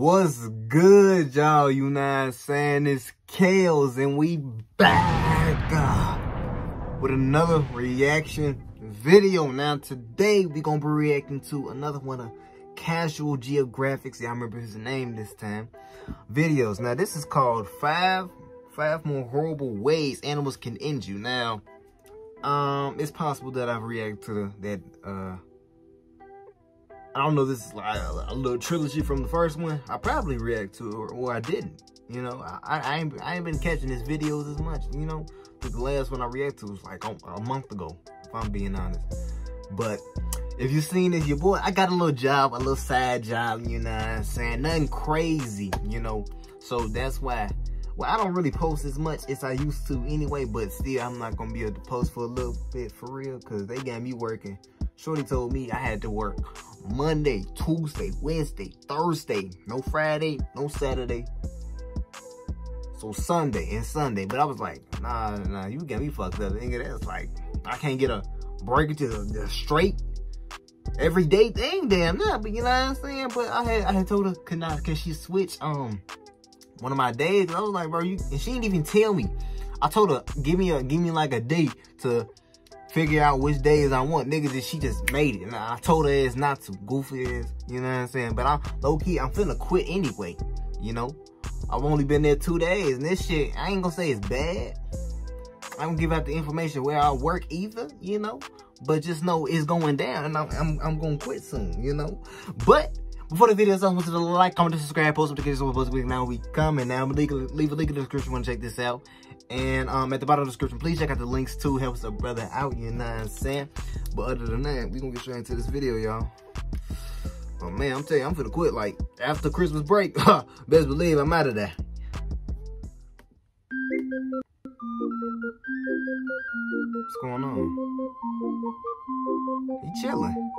What's good, y'all? You know what I'm saying? It's Kales, and we back with another reaction video. Now, today, we're going to be reacting to another one of Casual Geographics. Yeah, I remember his name this time. Videos. Now, this is called Five More Horrible Ways Animals Can End You. Now, it's possible that I've reacted to that, I don't know, this is like a little trilogy from the first one. I probably react to it, or I didn't. You know, I ain't been catching his videos as much, you know. The last one I reacted to was like a month ago, if I'm being honest. But if you've seen this, your boy, I got a little job, a little side job, you know what I'm saying? Nothing crazy, you know. So that's why, well, I don't really post as much as I used to anyway, but still, I'm not going to be able to post for a little bit for real, because they got me working. Shorty told me I had to work Monday, Tuesday, Wednesday, Thursday, no Friday, no Saturday. So Sunday and Sunday. But I was like, nah, you got me fucked up. Nigga, that's like, I can't get a break into the straight everyday thing, damn nah, but you know what I'm saying? But I had told her, can she switch one of my days? And I was like, bro, and she didn't even tell me. I told her, give me like a day to figure out which days I want. Niggas, and she just made it. And I told her ass not to. Goofy ass. You know what I'm saying? But I'm low-key, I'm finna quit anyway. You know? I've only been there 2 days. And this shit, I ain't gonna say it's bad. I don't give out the information where I work either, you know? But just know it's going down. And I'm gonna quit soon, you know? But before the video is over, to the like, comment, and subscribe, post notifications post week. Now we coming. Now leave a link in the description. Want to check this out? And at the bottom of the description, please check out the links too. Helps a brother out, you know what I'm saying? But other than that, we gonna get straight into this video, y'all. Oh man, I'm telling you, I'm finna quit like after Christmas break. Best believe I'm out of there. What's going on? He chilling.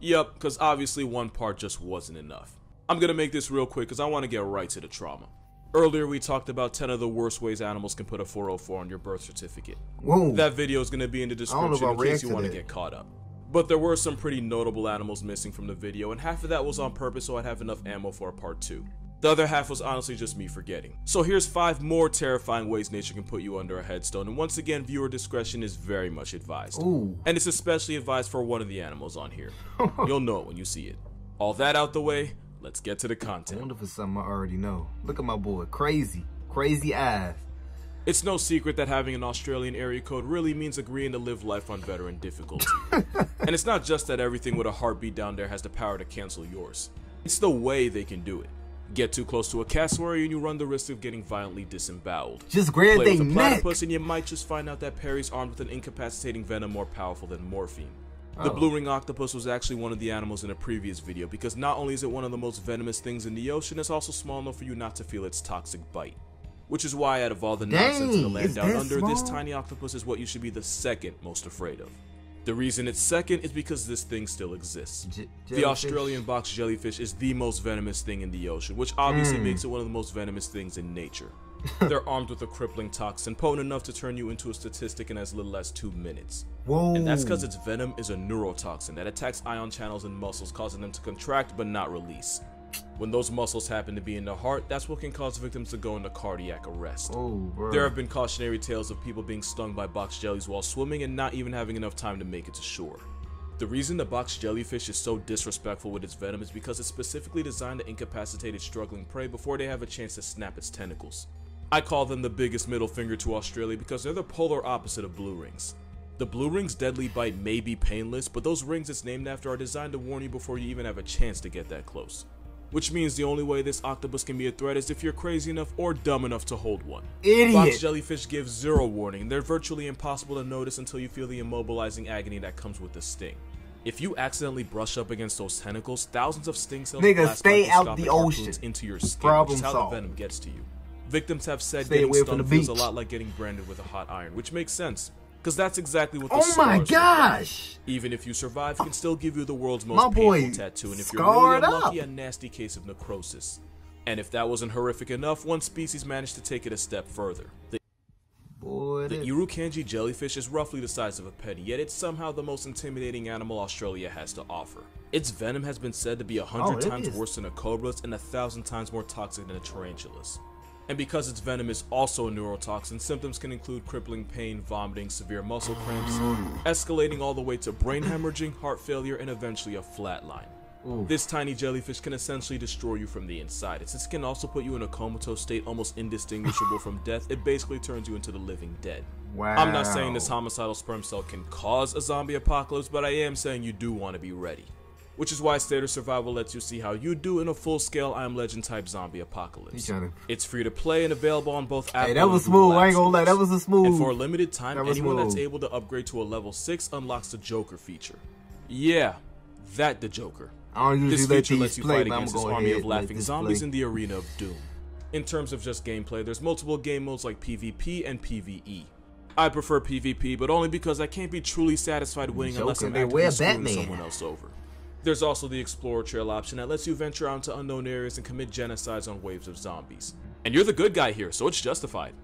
Yep, because obviously one part just wasn't enough. I'm gonna make this real quick because I want to get right to the trauma. Earlier, we talked about 10 of the worst ways animals can put a 404 on your birth certificate. Whoa. That video is going to be in the description in case you want to get caught up. But there were some pretty notable animals missing from the video, and half of that was on purpose so I'd have enough ammo for a part 2. The other half was honestly just me forgetting. So here's 5 more terrifying ways nature can put you under a headstone, and once again, viewer discretion is very much advised. Ooh. And it's especially advised for one of the animals on here. You'll know it when you see it. All that out the way, let's get to the content. I wonder if it's something I already know. Look at my boy. Crazy eyes. It's no secret that having an Australian area code really means agreeing to live life on veteran difficulty. And it's not just that everything with a heartbeat down there has the power to cancel yours. It's the way they can do it. Get too close to a cassowary and you run the risk of getting violently disemboweled. Just grab Play their with a neck. platypus and you might just find out that Perry's armed with an incapacitating venom more powerful than morphine. The blue ring octopus was actually one of the animals in a previous video because not only is it one of the most venomous things in the ocean, it's also small enough for you not to feel its toxic bite. Which is why out of all the nonsense in the land down under, this tiny octopus is what you should be the second most afraid of. The reason it's second is because this thing still exists. The Australian box jellyfish is the most venomous thing in the ocean, which obviously makes it one of the most venomous things in nature. They're armed with a crippling toxin potent enough to turn you into a statistic in as little as 2 minutes. Whoa. And that's because its venom is a neurotoxin that attacks ion channels in muscles, causing them to contract but not release. When those muscles happen to be in the heart, that's what can cause victims to go into cardiac arrest. There have been cautionary tales of people being stung by box jellies while swimming and not even having enough time to make it to shore. The reason the box jellyfish is so disrespectful with its venom is because it's specifically designed to incapacitate its struggling prey before they have a chance to snap its tentacles. I call them the biggest middle finger to Australia because they're the polar opposite of blue rings. The blue ring's deadly bite may be painless, but those rings it's named after are designed to warn you before you even have a chance to get that close. Which means the only way this octopus can be a threat is if you're crazy enough or dumb enough to hold one. Idiot. Box jellyfish give 0 warning. They're virtually impossible to notice until you feel the immobilizing agony that comes with the sting. If you accidentally brush up against those tentacles, thousands of sting cells blast stay out the harpoons ocean into your skin, Problem which is how solved. the venom gets to you. Victims have said Stay getting away from stung the feels a beach. lot like getting branded with a hot iron, which makes sense. Because that's exactly what the Oh my scars gosh! Even if you survive, it can still give you the world's most My boy painful tattoo, and if you're really scarred unlucky, up. a nasty case of necrosis. And if that wasn't horrific enough, one species managed to take it a step further. Boy, it is. The Irukandji jellyfish is roughly the size of a penny, yet it's somehow the most intimidating animal Australia has to offer. Its venom has been said to be 100 times worse than a cobra's and 1,000 times more toxic than a tarantula's. And because its venom is also a neurotoxin, symptoms can include crippling pain, vomiting, severe muscle cramps, escalating all the way to brain hemorrhaging, heart failure, and eventually a flatline. This tiny jellyfish can essentially destroy you from the inside. Its skin also put you in a comatose state almost indistinguishable from death. It basically turns you into the living dead. Wow. I'm not saying this homicidal sperm cell can cause a zombie apocalypse, but I am saying you do want to be ready. Which is why State of Survival lets you see how you do in a full-scale I Am Legend type zombie apocalypse. It's free to play and available on both Apple that was smooth. I ain't gonna lie, that was a smooth. And for a limited time, anyone that's able to upgrade to a level 6 unlocks the Joker feature. Yeah, that the Joker. This feature lets you fight against this army of laughing zombies in the arena of doom. In terms of just gameplay, there's multiple game modes like PvP and PvE. I prefer PvP, but only because I can't be truly satisfied winning unless I'm actively screwing someone else over. There's also the Explorer Trail option that lets you venture out into unknown areas and commit genocides on waves of zombies. And you're the good guy here, so it's justified.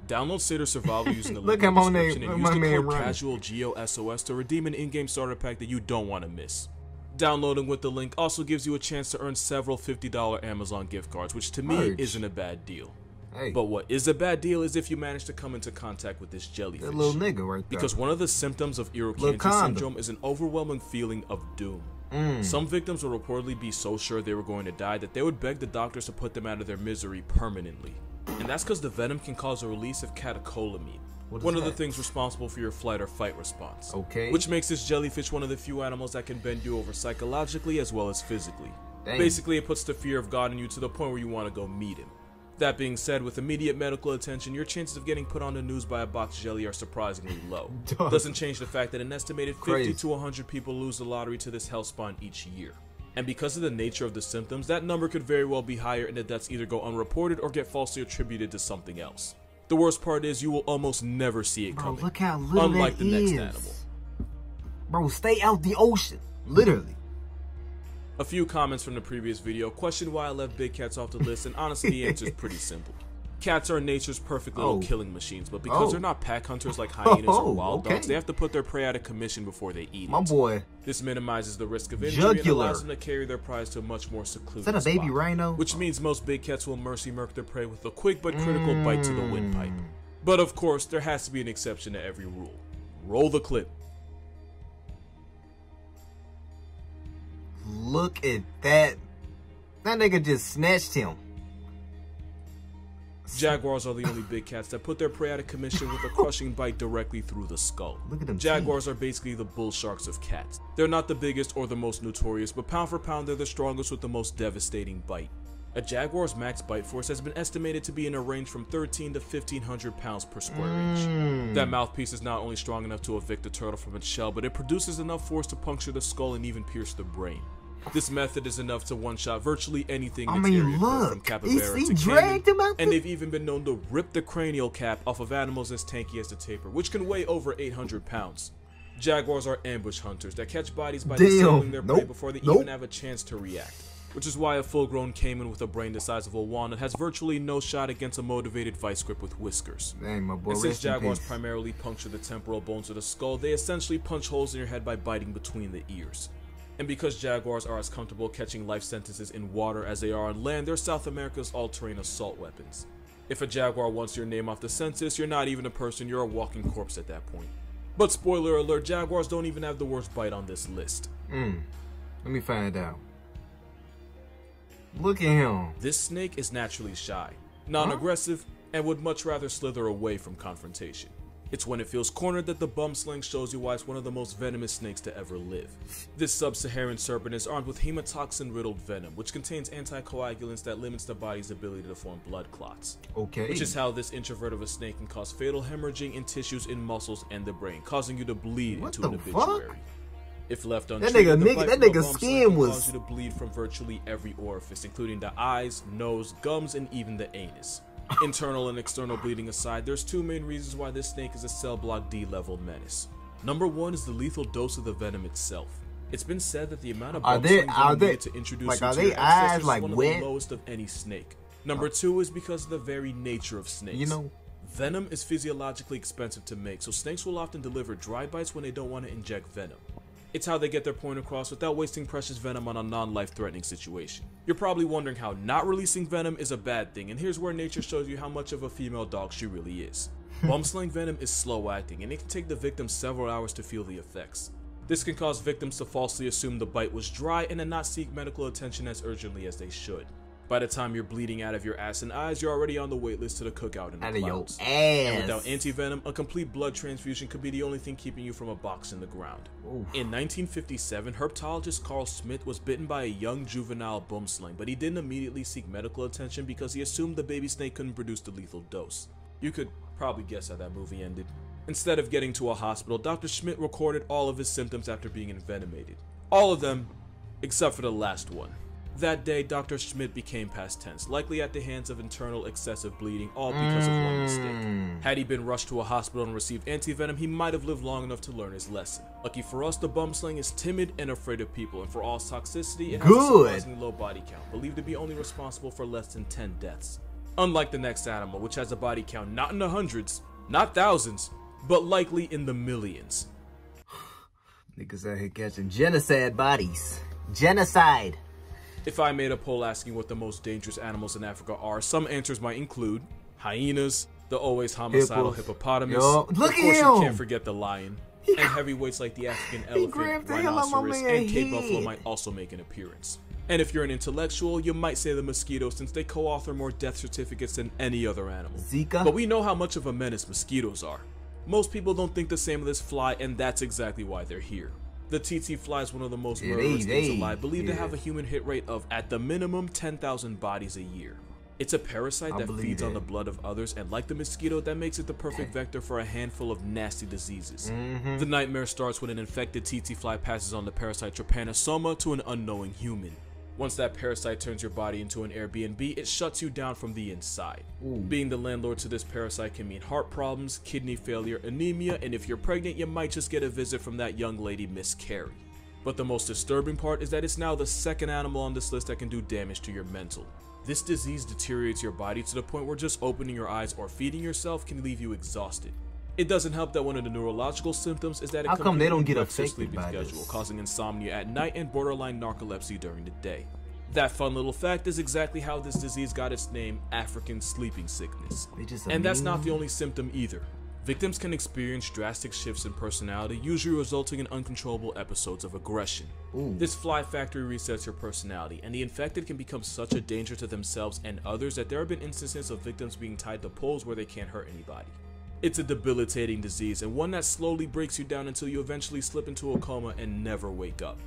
Download State of Survival using the link in the description and use the code CASUALGEOSOS to redeem an in-game starter pack that you don't want to miss. Downloading with the link also gives you a chance to earn several $50 Amazon gift cards, which to me isn't a bad deal. But what is a bad deal is if you manage to come into contact with this jellyfish. That little nigga right there. Because one of the symptoms of Irukandji syndrome is an overwhelming feeling of doom. Some victims would reportedly be so sure they were going to die that they would beg the doctors to put them out of their misery permanently. And that's because the venom can cause a release of catecholamine, one of the things responsible for your flight or fight response. Which makes this jellyfish one of the few animals that can bend you over psychologically as well as physically. Basically, it puts the fear of God in you to the point where you want to go meet him. That being said, with immediate medical attention, your chances of getting put on the news by a box jelly are surprisingly low. Doesn't change the fact that an estimated 50 to 100 people lose the lottery to this hellspawn each year. And because of the nature of the symptoms, that number could very well be higher and the deaths either go unreported or get falsely attributed to something else. The worst part is you will almost never see it coming. Look how little unlike that the next is. animal. Bro, stay out the ocean. Literally. A few comments from the previous video question why I left big cats off the list, and honestly the answer is pretty simple. Cats are nature's perfect little killing machines, but because they're not pack hunters like hyenas or wild dogs, they have to put their prey out of commission before they eat it. This minimizes the risk of injury and allows them to carry their prize to a much more secluded spot. Is that a baby rhino? Which means most big cats will mercy murk their prey with a quick but critical bite to the windpipe. But of course, there has to be an exception to every rule. Roll the clip. Look at that. That nigga just snatched him. Jaguars are the only big cats that put their prey out of commission with a crushing bite directly through the skull. Look at them. Jaguars are basically the bull sharks of cats. They're not the biggest or the most notorious, but pound for pound they're the strongest with the most devastating bite. A jaguar's max bite force has been estimated to be in a range from 13 to 1,500 pounds per square inch. That mouthpiece is not only strong enough to evict a turtle from its shell, but it produces enough force to puncture the skull and even pierce the brain. This method is enough to one-shot virtually anything in its area code, from capybara to caiman, and they've even been known to rip the cranial cap off of animals as tanky as the tapir, which can weigh over 800 pounds. Jaguars are ambush hunters that catch bodies by disabling their prey before they even have a chance to react. Which is why a full-grown caiman with a brain the size of a walnut has virtually no shot against a motivated vice grip with whiskers. My boy, and since jaguars primarily puncture the temporal bones of the skull, they essentially punch holes in your head by biting between the ears. And because jaguars are as comfortable catching life sentences in water as they are on land, they're South America's all-terrain assault weapons. If a jaguar wants your name off the census, you're not even a person, you're a walking corpse at that point. But spoiler alert, jaguars don't even have the worst bite on this list. Let me find out. Look at him. This snake is naturally shy, non-aggressive, and would much rather slither away from confrontation. It's when it feels cornered that the bum sling shows you why it's one of the most venomous snakes to ever live. This sub-Saharan serpent is armed with hemotoxin-riddled venom, which contains anticoagulants that limits the body's ability to form blood clots. Which is how this introvert of a snake can cause fatal hemorrhaging in tissues, in muscles, and the brain, causing you to bleed into an obituary. If left untreated, that nigga's skin was cause you to bleed from virtually every orifice, including the eyes, nose, gums, and even the anus. Internal and external bleeding aside, there's two main reasons why this snake is a cell block D level menace. Number one is the lethal dose of the venom itself. It's been said that the amount of bump slings needed to introduce you to your ancestors is one of the lowest of any snake. Number two is because of the very nature of snakes. Venom is physiologically expensive to make, so snakes will often deliver dry bites when they don't want to inject venom. It's how they get their point across without wasting precious venom on a non-life-threatening situation. You're probably wondering how not releasing venom is a bad thing, and here's where nature shows you how much of a female dog she really is. Bumsling venom is slow-acting, and it can take the victim several hours to feel the effects. This can cause victims to falsely assume the bite was dry and to not seek medical attention as urgently as they should. By the time you're bleeding out of your ass and eyes, you're already on the waitlist to the cookout in the clouds. And without anti-venom, a complete blood transfusion could be the only thing keeping you from a box in the ground. Oof. In 1957, herpetologist Carl Smith was bitten by a young juvenile bumsling, but he didn't immediately seek medical attention because he assumed the baby snake couldn't produce the lethal dose. You could probably guess how that movie ended. Instead of getting to a hospital, Dr. Schmidt recorded all of his symptoms after being envenomated. All of them, except for the last one. That day, Dr. Schmidt became past tense, likely at the hands of internal excessive bleeding, all because of one mistake. Had he been rushed to a hospital and received anti-venom, he might have lived long enough to learn his lesson. Lucky for us, the bumsling is timid and afraid of people, and for all its toxicity, it has a surprisingly low body count, believed to be only responsible for less than 10 deaths. Unlike the next animal, which has a body count not in the hundreds, not thousands, but likely in the millions. Niggas out here catching genocide bodies. Genocide. If I made a poll asking what the most dangerous animals in Africa are, some answers might include hyenas, the always homicidal hippopotamus, of course you can't forget the lion, and heavyweights like the African elephant, rhinoceros, and cave buffalo might also make an appearance. And if you're an intellectual, you might say the mosquito since they co-author more death certificates than any other animal. Zika? But we know how much of a menace mosquitoes are. Most people don't think the same of this fly, and that's exactly why they're here. The TT fly is one of the most murderous things alive, believed to have a human hit rate of, at the minimum, 10,000 bodies a year. It's a parasite that feeds on the blood of others, and like the mosquito, that makes it the perfect vector for a handful of nasty diseases. The nightmare starts when an infected TT fly passes on the parasite trypanosoma to an unknowing human. Once that parasite turns your body into an Airbnb, it shuts you down from the inside. Being the landlord to this parasite can mean heart problems, kidney failure, anemia, and if you're pregnant, you might just get a visit from that young lady, Miss Carrie. But the most disturbing part is that it's now the second animal on this list that can do damage to your mental. This disease deteriorates your body to the point where just opening your eyes or feeding yourself can leave you exhausted. It doesn't help that one of the neurological symptoms is that it affects your sleeping schedule, causing insomnia at night and borderline narcolepsy during the day. That fun little fact is exactly how this disease got its name, African sleeping sickness. And that's not the only symptom either. Victims can experience drastic shifts in personality, usually resulting in uncontrollable episodes of aggression. This fly factory resets your personality, and the infected can become such a danger to themselves and others that there have been instances of victims being tied to poles where they can't hurt anybody. It's a debilitating disease, and one that slowly breaks you down until you eventually slip into a coma and never wake up.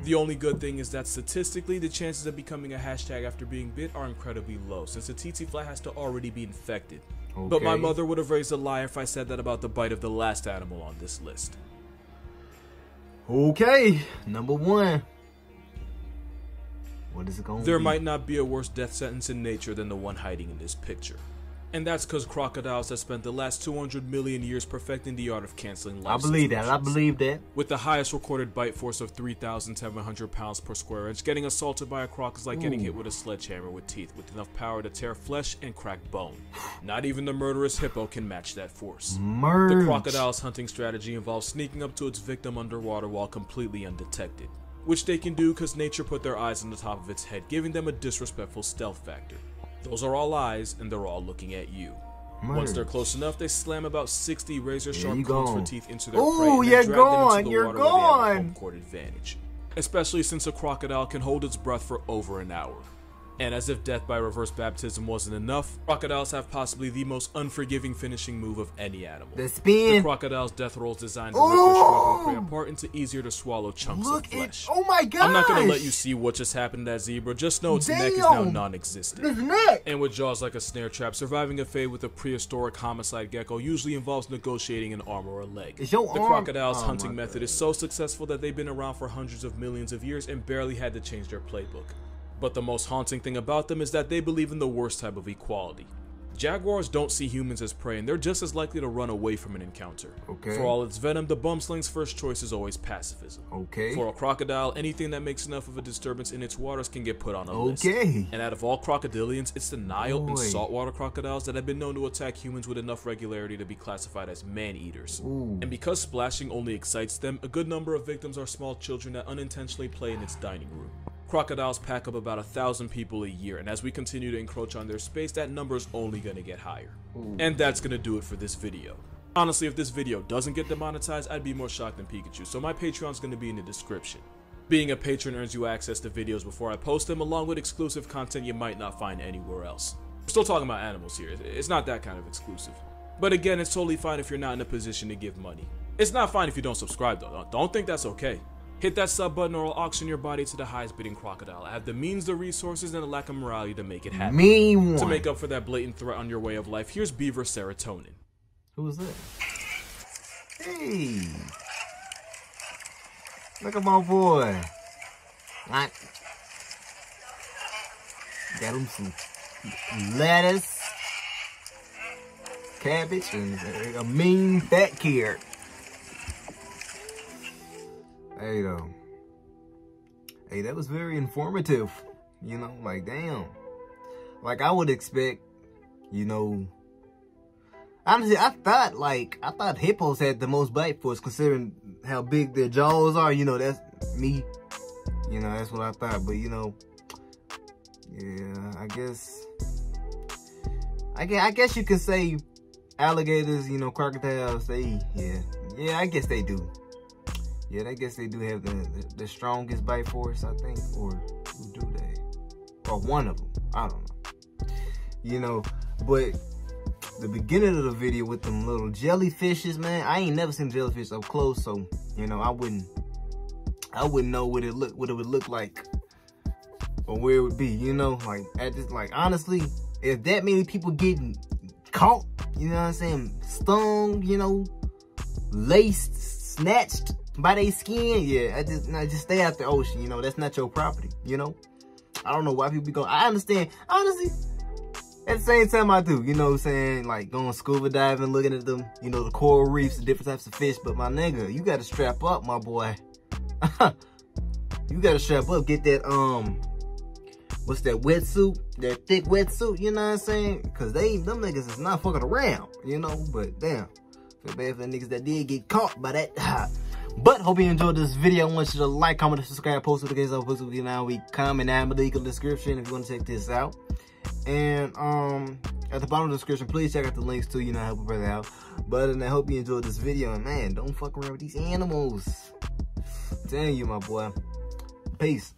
The only good thing is that statistically, the chances of becoming a hashtag after being bit are incredibly low, since the TT fly has to already be infected. But my mother would have raised a lie if I said that about the bite of the last animal on this list. Okay, number one. What is it going to be? There might not be a worse death sentence in nature than the one hiding in this picture. And that's because crocodiles have spent the last 200 million years perfecting the art of canceling life. I believe that. With the highest recorded bite force of 3,700 pounds per square inch, getting assaulted by a croc is like getting hit with a sledgehammer with teeth, with enough power to tear flesh and crack bone. Not even the murderous hippo can match that force. The crocodile's hunting strategy involves sneaking up to its victim underwater while completely undetected, which they can do because nature put their eyes on the top of its head, giving them a disrespectful stealth factor. Those are all eyes, and they're all looking at you. Once they're close enough, they slam about 60 razor-sharp cones for teeth into their prey and then drag them into the water where they have a home court advantage. Especially since a crocodile can hold its breath for over an hour. And as if death by reverse baptism wasn't enough, crocodiles have possibly the most unforgiving finishing move of any animal. The spin. The crocodile's death roll is designed to rip their struggling prey apart into easier to swallow chunks of flesh. Oh my god! I'm not gonna let you see what just happened to that zebra, just know its neck is now non-existent. And with jaws like a snare trap, surviving a fade with a prehistoric homicide gecko usually involves negotiating an arm or a leg. The crocodile's hunting method is so successful that they've been around for hundreds of millions of years and barely had to change their playbook. But the most haunting thing about them is that they believe in the worst type of equality. Jaguars don't see humans as prey, and they're just as likely to run away from an encounter. Okay. For all its venom, the bumsling's first choice is always pacifism. Okay. For a crocodile, anything that makes enough of a disturbance in its waters can get put on a list. Okay. And out of all crocodilians, it's the Nile and saltwater crocodiles that have been known to attack humans with enough regularity to be classified as man-eaters. And because splashing only excites them, a good number of victims are small children that unintentionally play in its dining room. Crocodiles pack up about 1,000 people a year, and as we continue to encroach on their space, that number is only going to get higher. And that's going to do it for this video. Honestly, if this video doesn't get demonetized, I'd be more shocked than Pikachu, so my Patreon's going to be in the description. Being a patron earns you access to videos before I post them, along with exclusive content you might not find anywhere else. We're still talking about animals here, it's not that kind of exclusive. But again, it's totally fine if you're not in a position to give money. It's not fine if you don't subscribe though, don't think that's okay. Hit that sub button or I'll auction your body to the highest bidding crocodile. I have the means, the resources, and the lack of morality to make it happen. To make up for that blatant threat on your way of life, here's Beaver Serotonin. Who was that? Hey! Look at my boy. Got him some lettuce, cabbage, and a mean fat carrot. Hey though, hey, that was very informative, you know, like damn, like I would expect, you know, honestly, I thought hippos had the most bite force considering how big their jaws are, you know, that's me, you know, that's what I thought, but you know, yeah, I guess you could say alligators, you know, crocodiles, I guess they do. Yeah, I guess they do have the strongest bite force, I think. Or who do they? Or one of them. I don't know. You know, but the beginning of the video with them little jellyfishes, man, I ain't never seen jellyfish up close, so you know, I wouldn't know what it would look like or where it would be, you know, like honestly, if that many people getting caught, you know what I'm saying, stung, you know, laced, snatched by their skin, yeah, just stay out the ocean, you know, that's not your property, you know. I don't know why people be going, I understand, honestly, at the same time I do, you know what I'm saying, like going scuba diving, looking at them, you know, the coral reefs, the different types of fish, but my nigga, you gotta strap up, my boy. You gotta strap up, get that, what's that wetsuit, that thick wetsuit, you know what I'm saying, because them niggas is not fucking around, you know, but damn, feel bad for the niggas that did get caught by that. But hope you enjoyed this video. I want you to like, comment, and subscribe, post notifications. I'll post with you now. We comment down in the link in the description if you want to check this out. And at the bottom of the description, please check out the links too. You know, help a brother out. But I hope you enjoyed this video. And man, don't fuck around with these animals. I'm telling you, my boy. Peace.